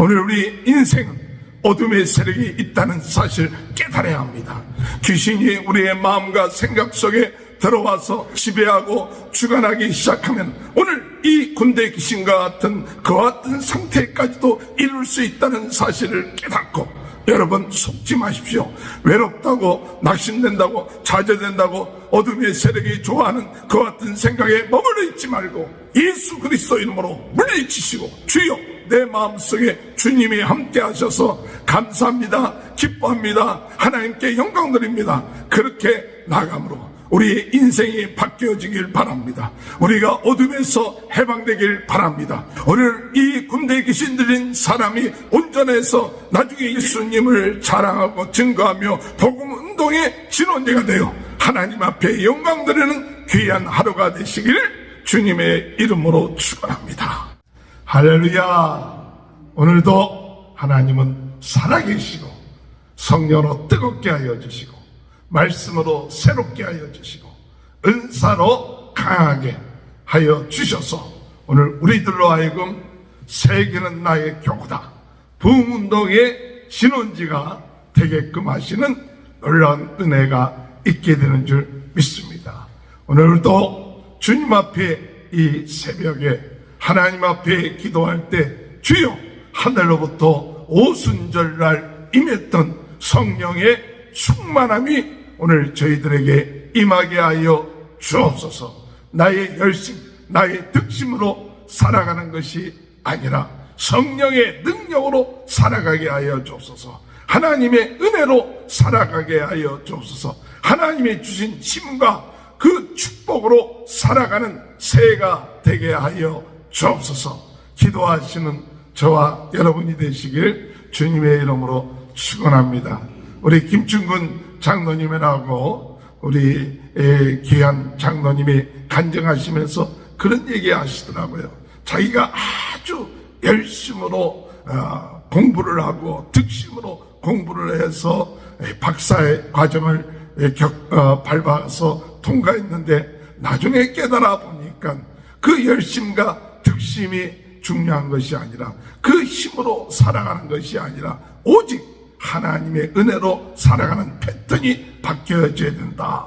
오늘 우리 인생은 어둠의 세력이 있다는 사실을 깨달아야 합니다. 귀신이 우리의 마음과 생각 속에 들어와서 지배하고 주관하기 시작하면 오늘 이 군대 귀신과 같은 그와 같은 상태까지도 이룰 수 있다는 사실을 깨닫고, 여러분 속지 마십시오. 외롭다고 낙심된다고 좌절된다고 어둠의 세력이 좋아하는 그와 같은 생각에 머물러 있지 말고 예수 그리스도 이름으로 물리치시고, 주여 내 마음속에 주님이 함께 하셔서 감사합니다, 기뻐합니다, 하나님께 영광 드립니다, 그렇게 나아감으로 우리의 인생이 바뀌어지길 바랍니다. 우리가 어둠에서 해방되길 바랍니다. 오늘 이 군대에 귀신들인 사람이 온전해서 나중에 예수님을 자랑하고 증거하며 복음 운동의 진원제가 되어 하나님 앞에 영광 드리는 귀한 하루가 되시길 주님의 이름으로 축원합니다. 할렐루야. 오늘도 하나님은 살아계시고 성령으로 뜨겁게 하여 주시고 말씀으로 새롭게 하여 주시고 은사로 강하게 하여 주셔서 오늘 우리들로 하여금 세계는 나의 교구다, 부흥운동의 진원지가 되게끔 하시는 놀라운 은혜가 있게 되는 줄 믿습니다. 오늘도 주님 앞에 이 새벽에 하나님 앞에 기도할 때 주여 하늘로부터 오순절날 임했던 성령의 충만함이 오늘 저희들에게 임하게 하여 주옵소서. 나의 열심, 나의 득심으로 살아가는 것이 아니라 성령의 능력으로 살아가게 하여 주옵소서. 하나님의 은혜로 살아가게 하여 주옵소서. 하나님의 주신 힘과 그 축복으로 살아가는 새해가 되게 하여 주옵소서. 기도하시는 저와 여러분이 되시길 주님의 이름으로 축원합니다. 우리 김충근 장로님이라고 우리 귀한 장로님이 간증하시면서 그런 얘기 하시더라고요. 자기가 아주 열심으로 공부를 하고 득심으로 공부를 해서 박사의 과정을 밟아서 통과했는데 나중에 깨달아 보니까 그 열심과 득심이 중요한 것이 아니라 그 힘으로 살아가는 것이 아니라 오직 하나님의 은혜로 살아가는 패턴이 바뀌어져야 된다.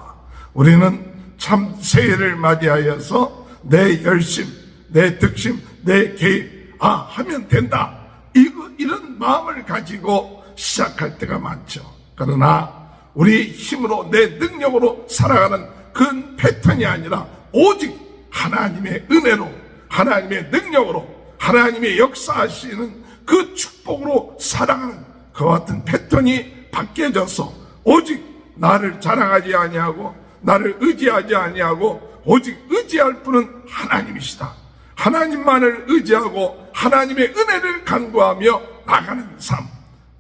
우리는 참 새해를 맞이하여서 내 열심, 내 득심, 내 계획, 하면 된다, 이런 마음을 가지고 시작할 때가 많죠. 그러나 우리 힘으로 내 능력으로 살아가는 그 패턴이 아니라 오직 하나님의 은혜로, 하나님의 능력으로, 하나님의 역사하시는 그 축복으로 살아가는 그와 같은 패턴이 바뀌어져서 오직 나를 자랑하지 아니하고 나를 의지하지 아니하고 오직 의지할 분은 하나님이시다, 하나님만을 의지하고 하나님의 은혜를 간구하며 나가는 삶,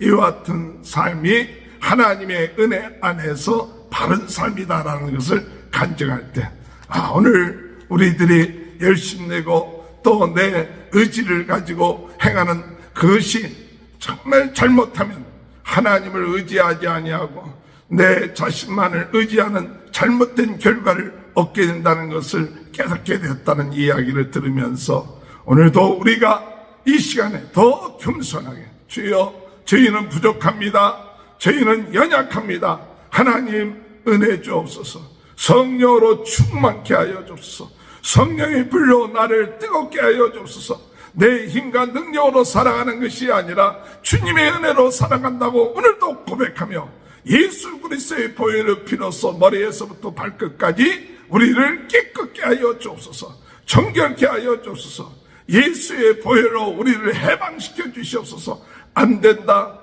이와 같은 삶이 하나님의 은혜 안에서 바른 삶이다라는 것을 간증할 때 오늘 우리들이 열심히 내고 또 내 의지를 가지고 행하는 그것이 정말 잘못하면 하나님을 의지하지 아니하고 내 자신만을 의지하는 잘못된 결과를 얻게 된다는 것을 깨닫게 되었다는 이야기를 들으면서 오늘도 우리가 이 시간에 더 겸손하게 주여 저희는 부족합니다, 저희는 연약합니다, 하나님 은혜 주옵소서, 성령으로 충만케 하여 주옵소서, 성령의 불로 나를 뜨겁게 하여 주옵소서. 내 힘과 능력으로 살아가는 것이 아니라 주님의 은혜로 살아간다고 오늘도 고백하며 예수 그리스도의 보혈의 피로써 머리에서부터 발끝까지 우리를 깨끗게 하여 주옵소서, 정결케 하여 주옵소서. 예수의 보혈로 우리를 해방시켜 주시옵소서. 안 된다,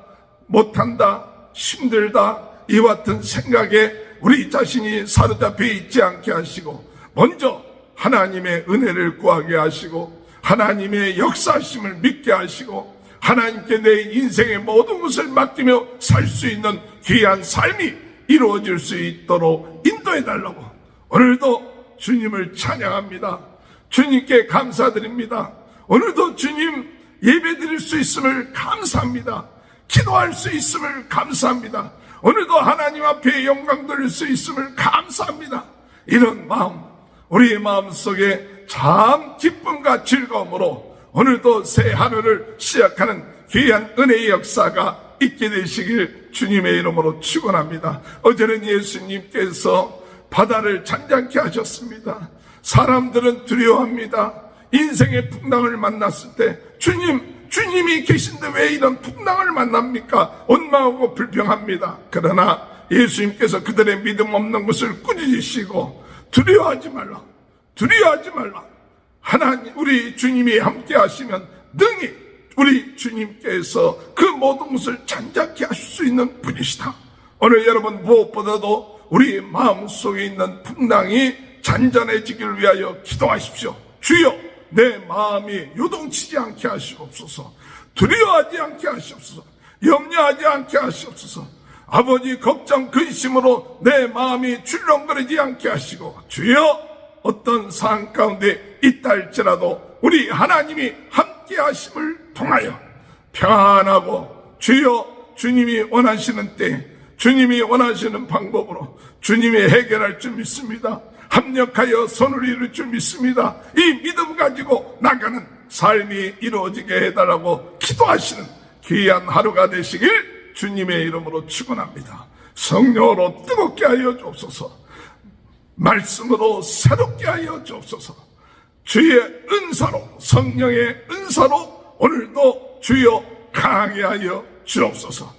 못한다, 힘들다, 이와 같은 생각에 우리 자신이 사로잡혀 있지 않게 하시고 먼저 하나님의 은혜를 구하게 하시고 하나님의 역사하심을 믿게 하시고 하나님께 내 인생의 모든 것을 맡기며 살 수 있는 귀한 삶이 이루어질 수 있도록 인도해 달라고 오늘도 주님을 찬양합니다. 주님께 감사드립니다. 오늘도 주님 예배드릴 수 있음을 감사합니다. 기도할 수 있음을 감사합니다. 오늘도 하나님 앞에 영광 돌릴 수 있음을 감사합니다. 이런 마음, 우리의 마음속에 참 기쁨과 즐거움으로 오늘도 새 하루를 시작하는 귀한 은혜의 역사가 있게 되시길 주님의 이름으로 축원합니다. 어제는 예수님께서 바다를 잔잔케 하셨습니다. 사람들은 두려워합니다. 인생의 풍랑을 만났을 때 주님이 계신데 왜 이런 풍랑을 만납니까? 원망하고 불평합니다. 그러나 예수님께서 그들의 믿음 없는 것을 꾸짖으시고 두려워하지 말라. 하나님 우리 주님이 함께 하시면 능히 우리 주님께서 그 모든 것을 잔잔케 하실 수 있는 분이시다. 오늘 여러분 무엇보다도 우리 마음속에 있는 풍랑이 잔잔해지기를 위하여 기도하십시오. 주여 내 마음이 요동치지 않게 하시옵소서. 두려워하지 않게 하시옵소서. 염려하지 않게 하시옵소서. 아버지 걱정 근심으로 내 마음이 출렁거리지 않게 하시고 주여 어떤 상황 가운데 있다 할지라도 우리 하나님이 함께 하심을 통하여 평안하고 주여 주님이 원하시는 때 주님이 원하시는 방법으로 주님이 해결할 줄 믿습니다. 합력하여 선을 이룰 줄 믿습니다. 이 믿음 가지고 나가는 삶이 이루어지게 해달라고 기도하시는 귀한 하루가 되시길 주님의 이름으로 축원합니다. 성령으로 뜨겁게 하여 주옵소서. 말씀으로 새롭게 하여 주옵소서. 주의 은사로 성령의 은사로 오늘도 주여 강하게 하여 주옵소서.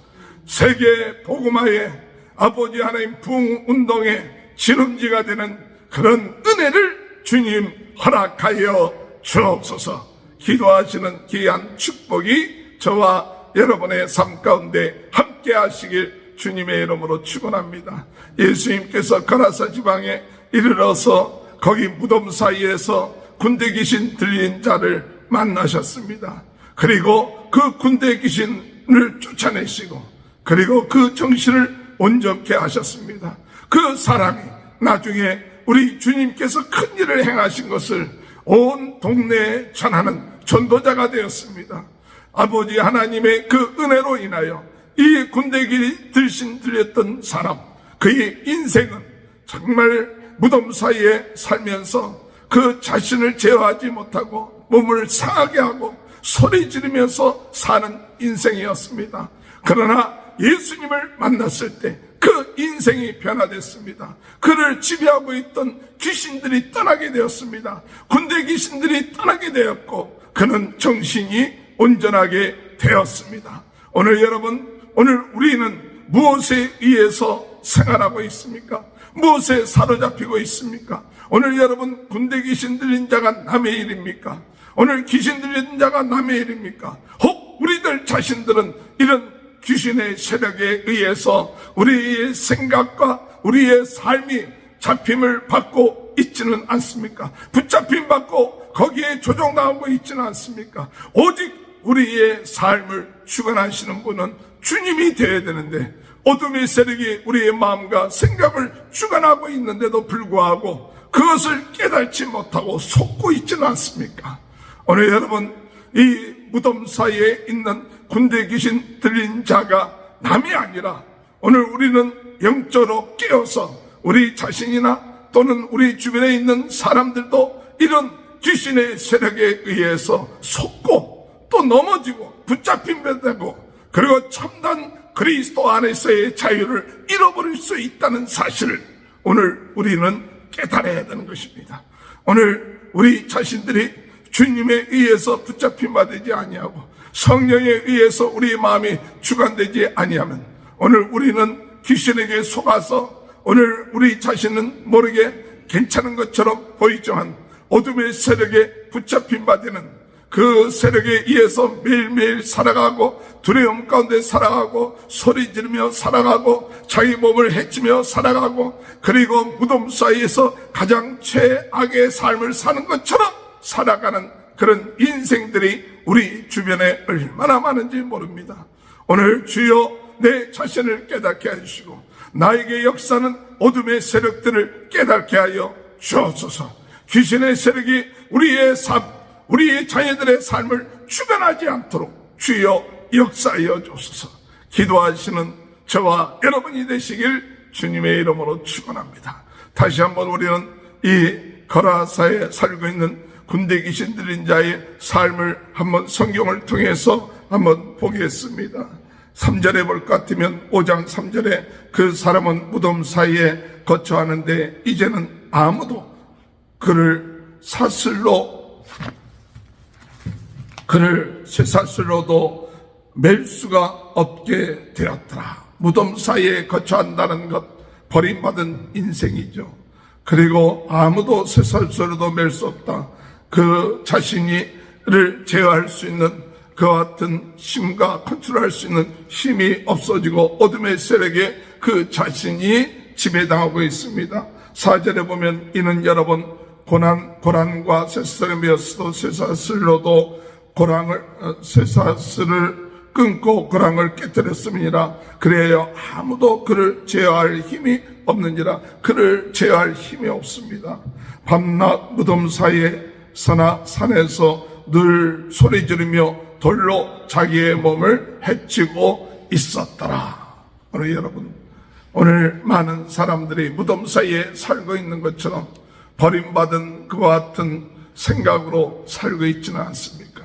세계 복음화의 아버지 하나님 부흥운동의 지름지가 되는 그런 은혜를 주님 허락하여 주옵소서. 기도하시는 귀한 축복이 저와 여러분의 삶 가운데 함께 하시길 주님의 이름으로 축원합니다. 예수님께서 거라사 지방에 이르러서 거기 무덤 사이에서 군대 귀신 들린 자를 만나셨습니다. 그리고 그 군대 귀신을 쫓아내시고 그리고 그 정신을 온전케 하셨습니다. 그 사람이 나중에 우리 주님께서 큰 일을 행하신 것을 온 동네에 전하는 전도자가 되었습니다. 아버지 하나님의 그 은혜로 인하여 이 군대 귀신 들렸던 사람, 그의 인생은 정말 무덤 사이에 살면서 그 자신을 제어하지 못하고 몸을 상하게 하고 소리 지르면서 사는 인생이었습니다. 그러나 예수님을 만났을 때 그 인생이 변화됐습니다. 그를 지배하고 있던 귀신들이 떠나게 되었습니다. 군대 귀신들이 떠나게 되었고 그는 정신이 온전하게 되었습니다. 오늘 여러분, 오늘 우리는 무엇에 의해서 생활하고 있습니까? 무엇에 사로잡히고 있습니까? 오늘 여러분 군대 귀신 들린 자가 남의 일입니까? 오늘 귀신 들린 자가 남의 일입니까? 혹 우리들 자신들은 이런 귀신의 세력에 의해서 우리의 생각과 우리의 삶이 잡힘을 받고 있지는 않습니까? 붙잡힘 받고 거기에 조종당하고 있지는 않습니까? 오직 우리의 삶을 주관하시는 분은 주님이 되어야 되는데 어둠의 세력이 우리의 마음과 생각을 주관하고 있는데도 불구하고 그것을 깨닫지 못하고 속고 있지는 않습니까? 오늘 여러분 이 무덤 사이에 있는 군대 귀신 들린 자가 남이 아니라 오늘 우리는 영적으로 깨어서 우리 자신이나 또는 우리 주변에 있는 사람들도 이런 귀신의 세력에 의해서 속고 또 넘어지고 붙잡힘 되고 그리고 참된 그리스도 안에서의 자유를 잃어버릴 수 있다는 사실을 오늘 우리는 깨달아야 되는 것입니다. 오늘 우리 자신들이 주님에 의해서 붙잡힘 받지 아니하고 성령에 의해서 우리 마음이 주관되지 아니하면 오늘 우리는 귀신에게 속아서 오늘 우리 자신은 모르게 괜찮은 것처럼 보이지만 어둠의 세력에 붙잡힘 받는 그 세력에 의해서 매일매일 살아가고 두려움 가운데 살아가고 소리 지르며 살아가고 자기 몸을 해치며 살아가고 그리고 무덤 사이에서 가장 최악의 삶을 사는 것처럼 살아가는 그런 인생들이 우리 주변에 얼마나 많은지 모릅니다. 오늘 주여 내 자신을 깨닫게 해주시고 나에게 역사는 어둠의 세력들을 깨닫게 하여 주옵소서. 귀신의 세력이 우리의 삶, 우리의 자녀들의 삶을 주관하지 않도록 주여 역사하여 주옵소서. 기도하시는 저와 여러분이 되시길 주님의 이름으로 축원합니다. 다시 한번 우리는 이 거라사에 살고 있는 군대 귀신 들린 자의 삶을 한번 성경을 통해서 한번 보겠습니다. 3절에 볼 것 같으면 5장 3절에 그 사람은 무덤 사이에 거처하는데 이제는 아무도 그를 쇠사슬로도 맬 수가 없게 되었더라. 무덤 사이에 거처한다는 것, 버림받은 인생이죠. 그리고 아무도 쇠사슬로도 맬 수 없다. 그 자신이를 제어할 수 있는 그와 같은 힘과 컨트롤할 수 있는 힘이 없어지고 어둠의 세력에 그 자신이 지배당하고 있습니다. 4절에 보면 이는 여러 번 고난과 쇠사슬에 매었어도 쇠사슬로도 쇠사슬을 끊고 고랑을 깨뜨렸음이니라. 그래야 아무도 그를 제어할 힘이 없느니라. 그를 제어할 힘이 없습니다. 밤낮 무덤 사이에 서나 산에서 늘 소리 지르며 돌로 자기의 몸을 해치고 있었더라. 오늘 여러분, 오늘 많은 사람들이 무덤 사이에 살고 있는 것처럼 버림받은 그와 같은 생각으로 살고 있지는 않습니까?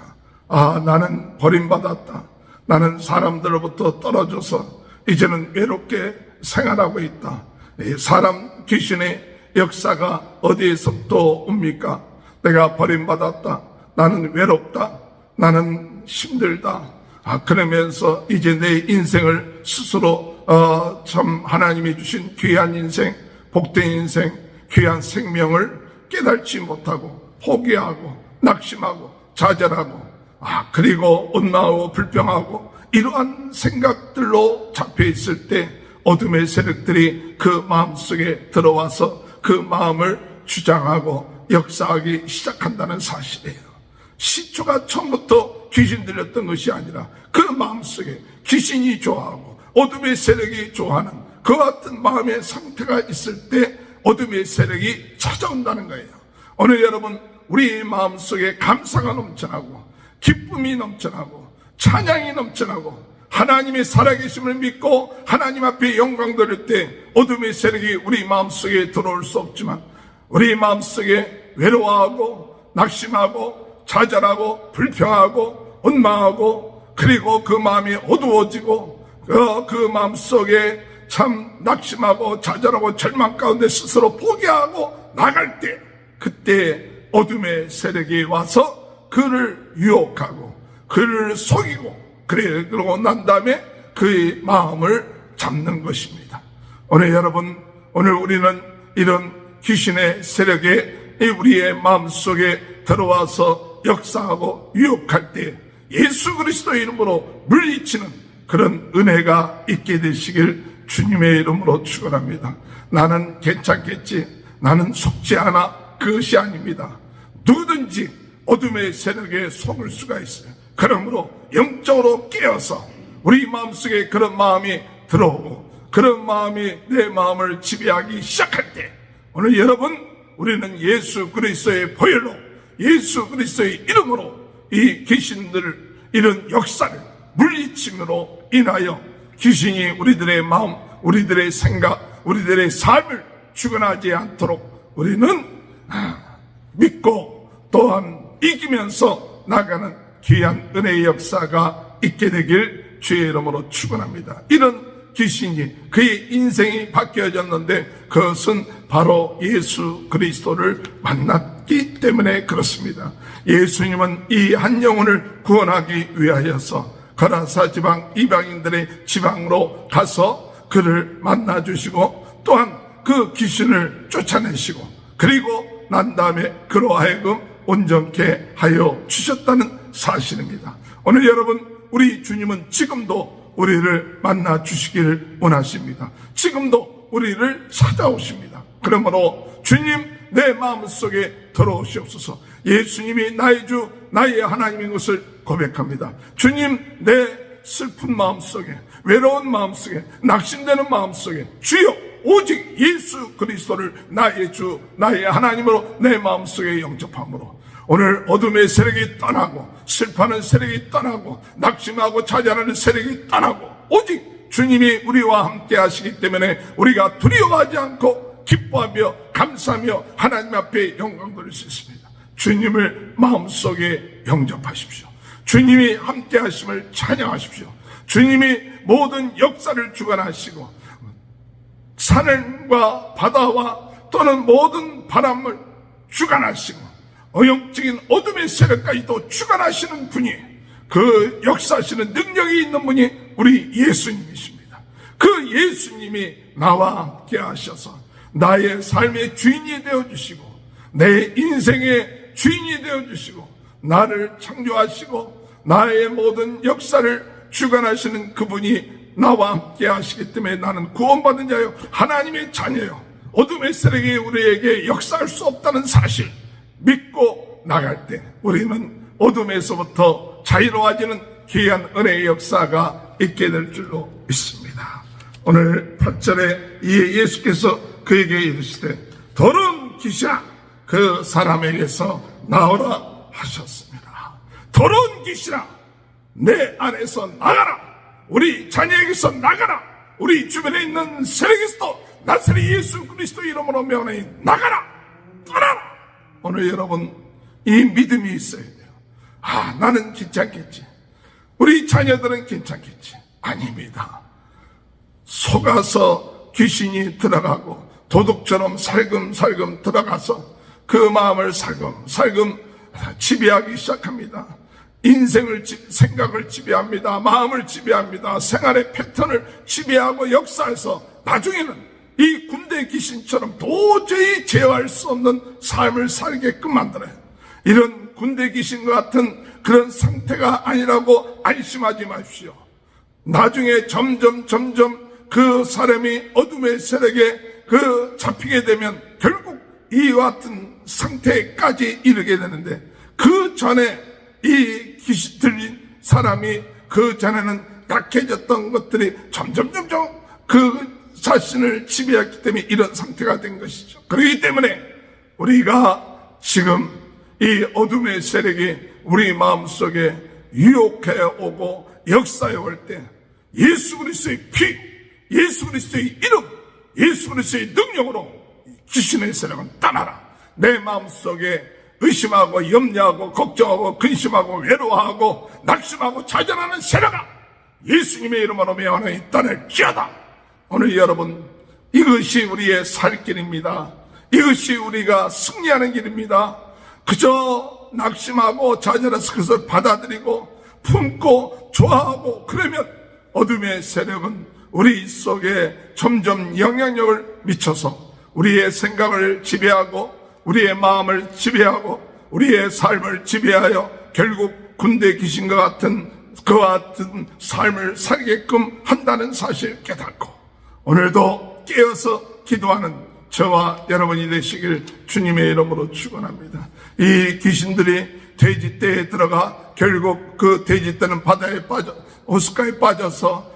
아, 나는 버림받았다. 나는 사람들로부터 떨어져서 이제는 외롭게 생활하고 있다. 사람 귀신의 역사가 어디에서부터 옵니까? 내가 버림받았다. 나는 외롭다. 나는 힘들다. 그러면서 이제 내 인생을 스스로 참 하나님이 주신 귀한 인생, 복된 인생, 귀한 생명을 깨닫지 못하고 포기하고 낙심하고 좌절하고 그리고 원망하고 불평하고 이러한 생각들로 잡혀 있을 때 어둠의 세력들이 그 마음속에 들어와서 그 마음을 주장하고 역사하기 시작한다는 사실이에요. 시초가 처음부터 귀신 들렸던 것이 아니라 그 마음속에 귀신이 좋아하고 어둠의 세력이 좋아하는 그 같은 마음의 상태가 있을 때 어둠의 세력이 찾아온다는 거예요. 오늘 여러분, 우리 마음속에 감사가 넘쳐나고 기쁨이 넘쳐나고 찬양이 넘쳐나고 하나님의 살아계심을 믿고 하나님 앞에 영광 돌릴 때 어둠의 세력이 우리 마음속에 들어올 수 없지만 우리 마음속에 외로워하고 낙심하고 좌절하고 불평하고 원망하고 그리고 그 마음이 어두워지고 그 마음속에 참 낙심하고 좌절하고 절망 가운데 스스로 포기하고 나갈 때 그때 어둠의 세력이 와서 그를 유혹하고 그를 속이고 그러고 난 다음에 그의 마음을 잡는 것입니다. 오늘 여러분, 오늘 우리는 이런 귀신의 세력에 우리의 마음속에 들어와서 역사하고 유혹할 때 예수 그리스도의 이름으로 물리치는 그런 은혜가 있게 되시길 주님의 이름으로 축원합니다. 나는 괜찮겠지, 나는 속지 않아, 그것이 아닙니다. 누구든지 어둠의 세력에 속을 수가 있어요. 그러므로 영적으로 깨어서 우리 마음속에 그런 마음이 들어오고 그런 마음이 내 마음을 지배하기 시작할 때 오늘 여러분, 우리는 예수 그리스도의 보혈로 예수 그리스도의 이름으로 이 귀신들 이런 역사를 물리침으로 인하여 귀신이 우리들의 마음, 우리들의 생각, 우리들의 삶을 주관하지 않도록 우리는 믿고 또한 이기면서 나가는 귀한 은혜의 역사가 있게 되길 주의 이름으로 축원합니다. 이런 귀신이 그의 인생이 바뀌어졌는데 그것은 바로 예수 그리스도를 만났기 때문에 그렇습니다. 예수님은 이 한 영혼을 구원하기 위하여서 가라사 지방 이방인들의 지방으로 가서 그를 만나주시고 또한 그 귀신을 쫓아내시고 그리고 난 다음에 그로 하여금 온전케 하여 주셨다는 사실입니다. 오늘 여러분, 우리 주님은 지금도 우리를 만나 주시기를 원하십니다. 지금도 우리를 찾아오십니다. 그러므로 주님, 내 마음속에 들어오시옵소서. 예수님이 나의 주, 나의 하나님인 것을 고백합니다. 주님, 내 슬픈 마음속에, 외로운 마음속에, 낙심되는 마음속에 주여, 오직 예수 그리스도를 나의 주, 나의 하나님으로 내 마음속에 영접함으로 오늘 어둠의 세력이 떠나고 슬퍼하는 세력이 떠나고 낙심하고 좌절하는 세력이 떠나고 오직 주님이 우리와 함께 하시기 때문에 우리가 두려워하지 않고 기뻐하며 감사하며 하나님 앞에 영광 돌릴 수 있습니다. 주님을 마음속에 영접하십시오. 주님이 함께 하심을 찬양하십시오. 주님이 모든 역사를 주관하시고 산과 바다와 또는 모든 바람을 주관하시고 어영적인 어둠의 세력까지도 주관하시는 분이, 그 역사하시는 능력이 있는 분이 우리 예수님이십니다. 그 예수님이 나와 함께 하셔서 나의 삶의 주인이 되어주시고 내 인생의 주인이 되어주시고 나를 창조하시고 나의 모든 역사를 주관하시는 그분이 나와 함께 하시기 때문에 나는 구원받은 자요 하나님의 자녀요, 어둠의 세력이 우리에게 역사할 수 없다는 사실 믿고 나갈 때 우리는 어둠에서부터 자유로워지는 귀한 은혜의 역사가 있게 될 줄로 믿습니다. 오늘 8절에 이에 예수께서 그에게 이르시되 더러운 귀신아 그 사람에게서 나오라 하셨습니다. 더러운 귀신아 내 안에서 나가라. 우리 자녀에게서 나가라. 우리 주변에 있는 세력에서도 나사렛 예수 그리스도 이름으로 명하니 나가라. 떠나라. 오늘 여러분 이 믿음이 있어야 돼요. 나는 괜찮겠지, 우리 자녀들은 괜찮겠지. 아닙니다. 속아서 귀신이 들어가고 도둑처럼 살금살금 들어가서 그 마음을 살금 지배하기 시작합니다. 인생을 생각을 지배합니다. 마음을 지배합니다. 생활의 패턴을 지배하고 역사해서 나중에는 이 군대 귀신처럼 도저히 제어할 수 없는 삶을 살게끔 만들어요. 이런 군대 귀신과 같은 그런 상태가 아니라고 안심하지 마십시오. 나중에 점점 그 사람이 어둠의 세력에 잡히게 되면 결국 이와 같은 상태까지 이르게 되는데, 그 전에 이 귀신 들린 사람이 그 전에는 약해졌던 것들이 점점 그 자신을 지배했기 때문에 이런 상태가 된 것이죠. 그렇기 때문에 우리가 지금 이 어둠의 세력이 우리 마음속에 유혹해 오고 역사해 올 때 예수 그리스도의 피, 예수 그리스도의 이름, 예수 그리스도의 능력으로 귀신의 세력은 떠나라. 내 마음속에 의심하고 염려하고 걱정하고 근심하고 외로워하고 낙심하고 좌절하는 세력아, 예수님의 이름으로 명하노니 떠날지어다. 오늘 여러분, 이것이 우리의 살 길입니다. 이것이 우리가 승리하는 길입니다. 그저 낙심하고 좌절해서 그것을 받아들이고 품고 좋아하고 그러면 어둠의 세력은 우리 속에 점점 영향력을 미쳐서 우리의 생각을 지배하고 우리의 마음을 지배하고 우리의 삶을 지배하여 결국 군대 귀신과 같은 그와 같은 삶을 살게끔 한다는 사실을 깨닫고 오늘도 깨어서 기도하는 저와 여러분이 되시길 주님의 이름으로 축원합니다. 이 귀신들이 돼지떼에 들어가 결국 그 돼지떼는 바다에 빠져 호숫가에 빠져서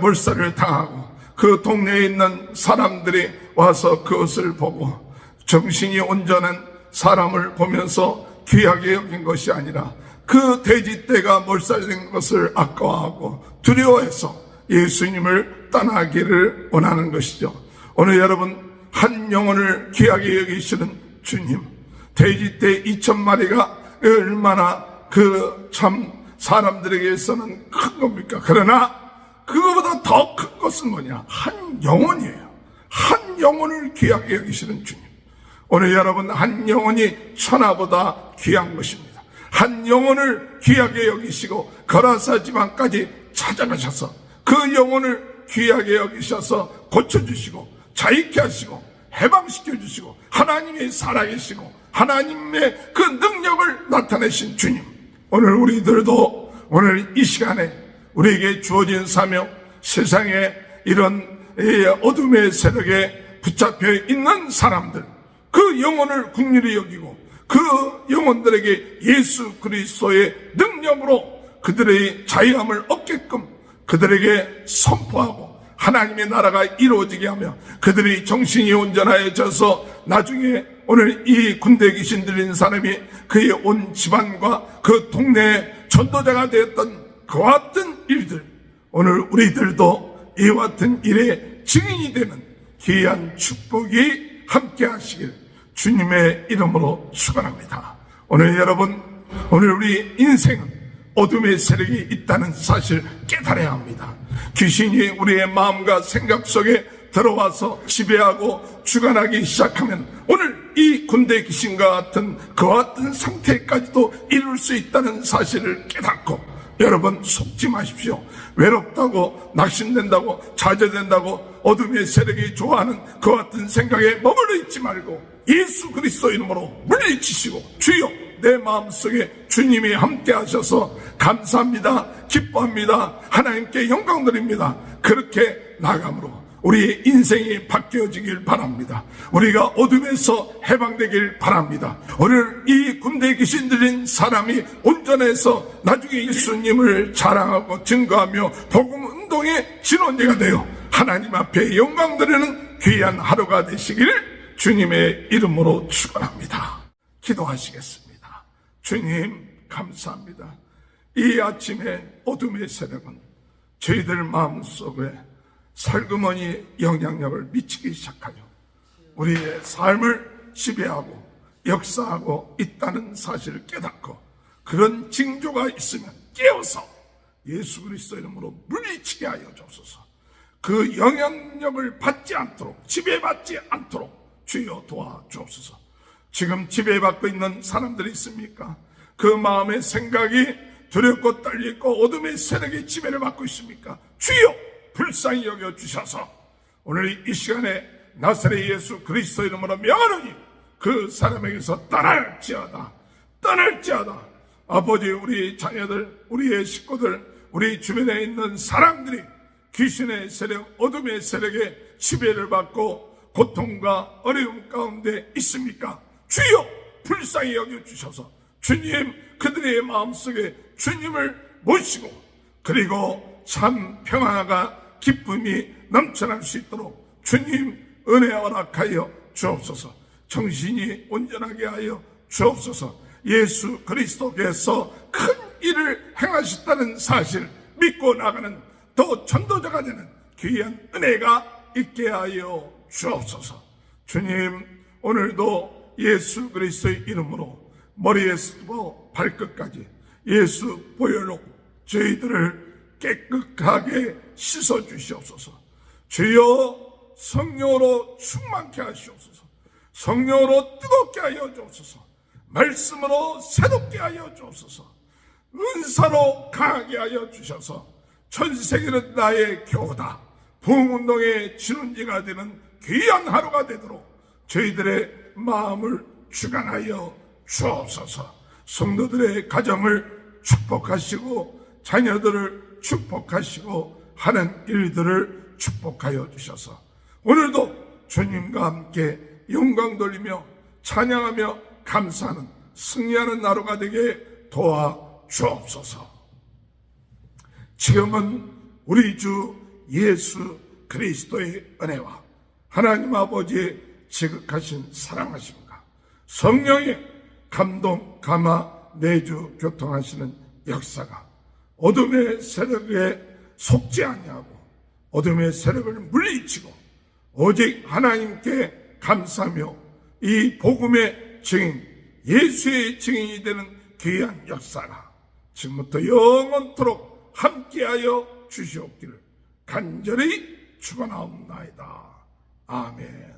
물살을 당하고 그 동네에 있는 사람들이 와서 그것을 보고 정신이 온전한 사람을 보면서 귀하게 여긴 것이 아니라 그 돼지떼가 몰살된 것을 아까워하고 두려워해서 예수님을 떠나기를 원하는 것이죠. 오늘 여러분, 한 영혼을 귀하게 여기시는 주님, 돼지떼 2,000마리가 얼마나 참 사람들에게서는 큰 겁니까? 그러나 그거보다 더 큰 것은 뭐냐? 한 영혼이에요. 한 영혼을 귀하게 여기시는 주님. 오늘 여러분, 한 영혼이 천하보다 귀한 것입니다. 한 영혼을 귀하게 여기시고 거라사 지방까지 찾아가셔서 그 영혼을 귀하게 여기셔서 고쳐주시고 자유케 하시고 해방시켜주시고 하나님이 살아계시고 하나님의 그 능력을 나타내신 주님, 오늘 우리들도 오늘 이 시간에 우리에게 주어진 사명, 세상에 이런 어둠의 세력에 붙잡혀 있는 사람들, 그 영혼을 긍휼히 여기고 그 영혼들에게 예수 그리스도의 능력으로 그들의 자유함을 얻게끔 그들에게 선포하고 하나님의 나라가 이루어지게 하며 그들이 정신이 온전하여져서 나중에 오늘 이 군대 귀신 들린 사람이 그의 온 집안과 그 동네의 전도자가 되었던 그와 같은 일들, 오늘 우리들도 이와 같은 일에 증인이 되는 귀한 축복이 함께 하시길 주님의 이름으로 축원합니다. 오늘 여러분, 오늘 우리 인생은 어둠의 세력이 있다는 사실 깨달아야 합니다. 귀신이 우리의 마음과 생각 속에 들어와서 지배하고 주관하기 시작하면 오늘 이 군대 귀신과 같은 그와 같은 상태까지도 이룰 수 있다는 사실을 깨닫고, 여러분 속지 마십시오. 외롭다고 낙심된다고 좌절된다고 어둠의 세력이 좋아하는 그와 같은 생각에 머물러 있지 말고 예수 그리스도 이름으로 물리치시고, 주여 내 마음속에 주님이 함께 하셔서 감사합니다, 기뻐합니다, 하나님께 영광 드립니다, 그렇게 나감으로 우리의 인생이 바뀌어지길 바랍니다. 우리가 어둠에서 해방되길 바랍니다. 오늘 이 군대 귀신 들린 사람이 온전해서 나중에 예수님을 자랑하고 증거하며 복음 운동의 진원제가 되어 하나님 앞에 영광 드리는 귀한 하루가 되시기를 주님의 이름으로 축원합니다. 기도하시겠습니다. 주님 감사합니다. 이 아침에 어둠의 세력은 저희들 마음속에 살그머니 영향력을 미치기 시작하여 우리의 삶을 지배하고 역사하고 있다는 사실을 깨닫고, 그런 징조가 있으면 깨어서 예수 그리스도 이름으로 물리치게 하여 주옵소서. 그 영향력을 받지 않도록, 지배받지 않도록 주여 도와주옵소서. 지금 지배받고 있는 사람들이 있습니까? 그 마음의 생각이 두렵고 떨리고 어둠의 세력의 지배를 받고 있습니까? 주여 불쌍히 여겨주셔서 오늘 이 시간에 나사렛 예수 그리스도 이름으로 명하노니 그 사람에게서 떠날지어다. 아버지, 우리 자녀들, 우리의 식구들, 우리 주변에 있는 사람들이 귀신의 세력, 어둠의 세력에 지배를 받고 고통과 어려움 가운데 있습니까? 주여 불쌍히 여겨주셔서 주님, 그들의 마음속에 주님을 모시고, 그리고 참 평화가 기쁨이 넘쳐날 수 있도록 주님 은혜 허락하여 주옵소서. 정신이 온전하게 하여 주옵소서. 예수 그리스도께서 큰 일을 행하셨다는 사실 믿고 나가는 더 전도자가 되는 귀한 은혜가 있게 하여 주옵소서. 주님, 오늘도 예수 그리스도의 이름으로 머리에서부터 발끝까지 예수 보혈로 저희들을 깨끗하게 씻어주시옵소서. 주여 성령으로 충만케 하시옵소서. 성령으로 뜨겁게 하여 주옵소서. 말씀으로 새롭게 하여 주옵소서. 은사로 강하게 하여 주셔서 전 세계는 나의 교다, 부흥운동의 진원지가 되는 귀한 하루가 되도록 저희들의 마음을 주관하여 주옵소서. 성도들의 가정을 축복하시고 자녀들을 축복하시고 하는 일들을 축복하여 주셔서 오늘도 주님과 함께 영광 돌리며 찬양하며 감사하는 승리하는 하루가 되게 도와주옵소서. 지금은 우리 주 예수 그리스도의 은혜와 하나님 아버지의 지극하신 사랑하심과 성령의 감동, 감화, 내주, 교통하시는 역사가 어둠의 세력에 속지 아니하고 어둠의 세력을 물리치고 오직 하나님께 감사하며 이 복음의 증인, 예수의 증인이 되는 귀한 역사가 지금부터 영원토록 함께하여 주시옵기를 간절히 축원하옵나이다. 아멘.